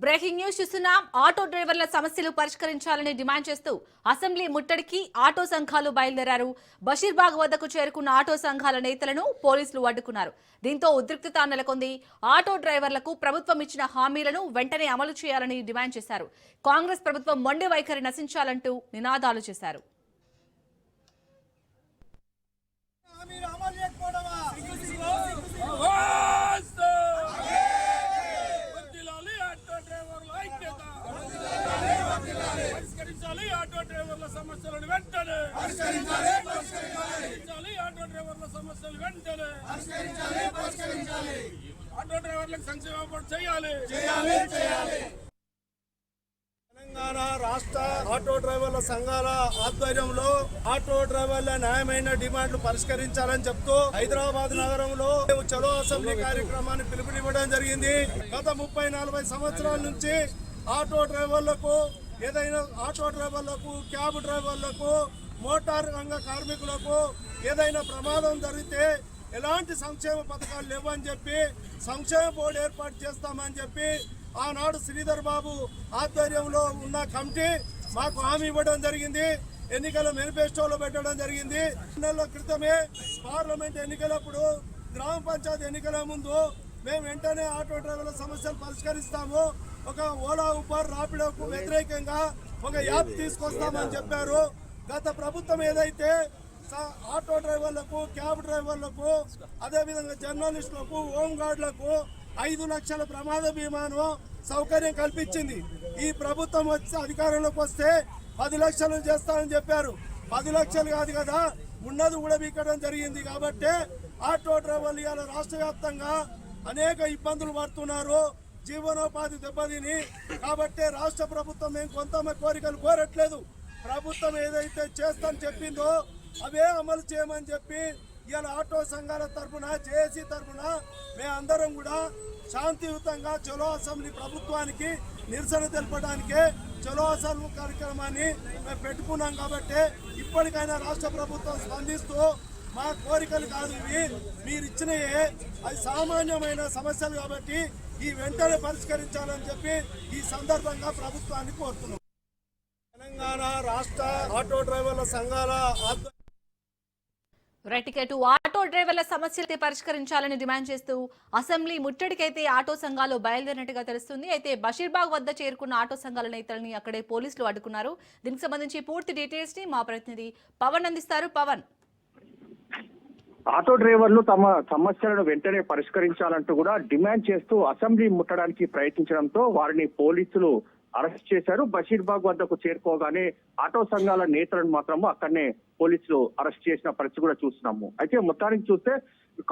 Breaking news చూస్తున్నాం. Auto డ్రైవర్ల సమస్యలు పరిష్కరించాలని డిమాండ్ చేస్తూ అసెంబ్లీ ముట్టడికి ఆటో సంఘాలు బయలుదేరారు. బషీర్బాగ్ వద్దకు చేరుకున్న ఆటో సంఘాల నేతలను పోలీసులు అడ్డుకున్నారు. దీంతో ఉద్రిక్తత నెలకొంది. ఆటో డ్రైవర్లకు ప్రభుత్వం ఇచ్చిన హామీలను వెంటనే అమలు చేయాలని డిమాండ్ చేశారు. కాంగ్రెస్ ప్రభుత్వం మొండి వైఖరి నశించాలంటూ నినాదాలు చేశారు. ఆటో డ్రైవర్ల సమస్యలను వెంటనే ఆటో డ్రైవర్ల సమస్యలు వెంటనే ఆటో డ్రైవర్లకు సంక్షేమ చేయాలి. తెలంగాణ రాష్ట్ర ఆటో డ్రైవర్ల సంఘాల ఆధ్వర్యంలో ఆటో డ్రైవర్ల న్యాయమైన డిమాండ్లు పరిష్కరించాలని చెప్తూ హైదరాబాద్ నగరంలో చలో అసెంబ్లీ కార్యక్రమాన్ని పిలుపునివ్వడం జరిగింది. గత 30-40 సంవత్సరాల నుంచి ఆటో డ్రైవర్లకు ఆటో డ్రైవర్లకు, క్యాబ్ డ్రైవర్లకు, మోటార్ రంగ కార్మికులకు ఏదైనా ప్రమాదం జరిగితే ఎలాంటి సంక్షేమ పథకాలు లేవని చెప్పి సంక్షేమ బోర్డు ఏర్పాటు చేస్తామని చెప్పి ఆనాడు శ్రీధర్ బాబు ఆధ్వర్యంలో ఉన్న కమిటీ మాకు హామీ ఇవ్వడం జరిగింది. ఎన్నికల మేనిఫెస్టోలో పెట్టడం జరిగింది. నెలల క్రితమే పార్లమెంట్ ఎన్నికలప్పుడు, గ్రామ పంచాయతీ ఎన్నికల ముందు మేము వెంటనే ఆటో డ్రైవర్ల సమస్యలు పరిష్కరిస్తాము, ఒక ఓలా ఉబర్ రాపిడోకు వ్యతిరేకంగా ఒక యాప్ తీసుకొస్తామని చెప్పారు. గత ప్రభుత్వం ఏదైతే ఆటో డ్రైవర్లకు, క్యాబ్ డ్రైవర్లకు, అదేవిధంగా జర్నలిస్టులకు, హోంగార్డులకు 5 లక్షల ప్రమాద బీమాను సౌకర్యం కల్పించింది. ఈ ప్రభుత్వం వచ్చి అధికారంలోకి వస్తే 10 లక్షలు చేస్తామని చెప్పారు. 10 లక్షలు కాదు కదా, ఉన్నది కూడా బీకడం జరిగింది. కాబట్టి ఆటో డ్రైవర్లు ఇవాళ రాష్ట్ర వ్యాప్తంగా అనేక ఇబ్బందులు పడుతున్నారు, జీవనోపాధి దెబ్బతిని. కాబట్టి రాష్ట్ర ప్రభుత్వం మేము కొంతమంది కోరికలు కోరట్లేదు. ప్రభుత్వం ఏదైతే చేస్తామని చెప్పిందో అవే అమలు చేయమని చెప్పి ఇవాళ ఆటో సంఘాల తరఫున, జేఏసీ తరఫున మేమందరం కూడా శాంతియుతంగా చలో అసెంబ్లీ ప్రభుత్వానికి నిరసన తెలపడానికే చలో అసెంబ్లీ కార్యక్రమాన్ని మేము పెట్టుకున్నాం. కాబట్టి ఇప్పటికైనా రాష్ట్ర ప్రభుత్వం స్పందిస్తూ మా కోరికలు కాదు ఇవి, మీరు ఇచ్చినయే, అది సామాన్యమైన సమస్యలు కాబట్టి ఈ వెంటనే పరిష్కరించాలని చెప్పి ఈ సందర్భంగా ప్రభుత్వాన్ని కోరుతున్నాం. తెలంగాణ రాష్ట్ర ఆటో డ్రైవర్ల సంఘాల ఆటో డ్రైవర్ల సమస్యలైతే పరిష్కరించాలని డిమాండ్ చేస్తూ అసెంబ్లీ ముట్టడికైతే ఆటో సంఘాలు బయలుదేరినట్టుగా తెలుస్తుంది. అయితే బషీర్బాగ్ వద్ద చేరుకున్న ఆటో సంఘాల నేతల్ని అక్కడే పోలీసులు అడ్డుకున్నారు. దీనికి సంబంధించి పూర్తి డీటెయిల్స్ ని మా ప్రతినిధి పవన్ అందిస్తారు. పవన్, ఆటో డ్రైవర్లు తమ సమస్యలను వెంటనే పరిష్కరించాలంటూ కూడా డిమాండ్ చేస్తూ అసెంబ్లీ ముట్టడానికి ప్రయత్నించడంతో వారిని పోలీసులు అరెస్ట్ చేశారు. బషీర్బాగ్ వద్దకు చేరుకోగానే ఆటో సంఘాల నేతలను మాత్రము అక్కడనే పోలీసులు అరెస్ట్ చేసిన పరిస్థితి కూడా చూస్తున్నాము. అయితే మొత్తానికి చూస్తే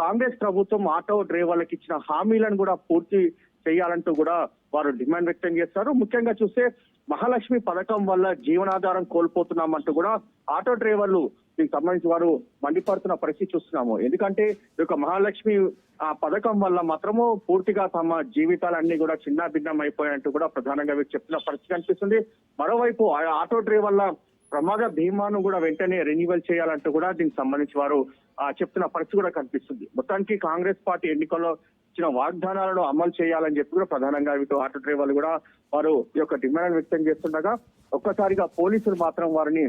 కాంగ్రెస్ ప్రభుత్వం ఆటో డ్రైవర్లకు ఇచ్చిన హామీలను కూడా పూర్తి చేయాలంటూ కూడా వారు డిమాండ్ వ్యక్తం చేస్తారు. ముఖ్యంగా చూస్తే మహాలక్ష్మి పథకం వల్ల జీవనాధారం కోల్పోతున్నామంటూ కూడా ఆటో డ్రైవర్లు దీనికి సంబంధించి వారు మండిపడుతున్న పరిస్థితి చూస్తున్నాము. ఎందుకంటే ఈ యొక్క మహాలక్ష్మి పథకం వల్ల మాత్రము పూర్తిగా తమ జీవితాలన్నీ కూడా చిన్న భిన్నం అయిపోయినట్టు కూడా ప్రధానంగా చెప్తున్న పరిస్థితి కనిపిస్తుంది. మరోవైపు ఆటో డ్రైవర్ల ప్రమాద బీమాను కూడా వెంటనే రెన్యువల్ చేయాలంటూ కూడా దీనికి సంబంధించి వారు చెప్తున్న పరిస్థితి కూడా కనిపిస్తుంది. మొత్తానికి కాంగ్రెస్ పార్టీ ఎన్నికల్లో ఇచ్చిన వాగ్దానాలను అమలు చేయాలని చెప్పి కూడా ప్రధానంగా ఆటో డ్రైవర్లు కూడా వారు ఈ యొక్క డిమాండ్ వ్యక్తం చేస్తుండగా ఒక్కసారిగా పోలీసులు మాత్రం వారిని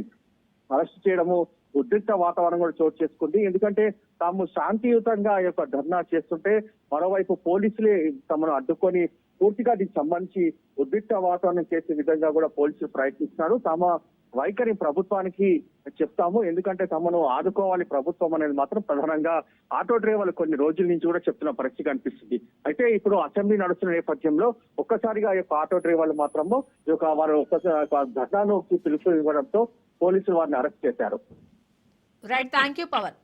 అరెస్ట్ చేయడము ఉద్రిక్త వాతావరణం కూడా చోటు చేసుకుంది. ఎందుకంటే తాము శాంతియుతంగా ఈ యొక్క ధర్నా చేస్తుంటే మరోవైపు పోలీసులే తమను అడ్డుకొని పూర్తిగా దీనికి సంబంధించి ఉద్రిక్త వాతావరణం చేసే విధంగా కూడా పోలీసులు ప్రయత్నిస్తున్నారు. తమ వైఖరి ప్రభుత్వానికి చెప్తాము, ఎందుకంటే తమను ఆదుకోవాలి ప్రభుత్వం అనేది మాత్రం ప్రధానంగా ఆటో డ్రైవర్లు కొన్ని రోజుల నుంచి కూడా చెప్తున్న పరిస్థితి కనిపిస్తుంది. అయితే ఇప్పుడు అసెంబ్లీ నడుస్తున్న నేపథ్యంలో ఒక్కసారిగా ఈ యొక్క ఆటో డ్రైవర్లు మాత్రము ఈ యొక్క వారు ధర్నాను పిలుపు ఇవ్వడంతో పోలీసులు వారిని అరెస్ట్ చేశారు. Right, thank you Pawan.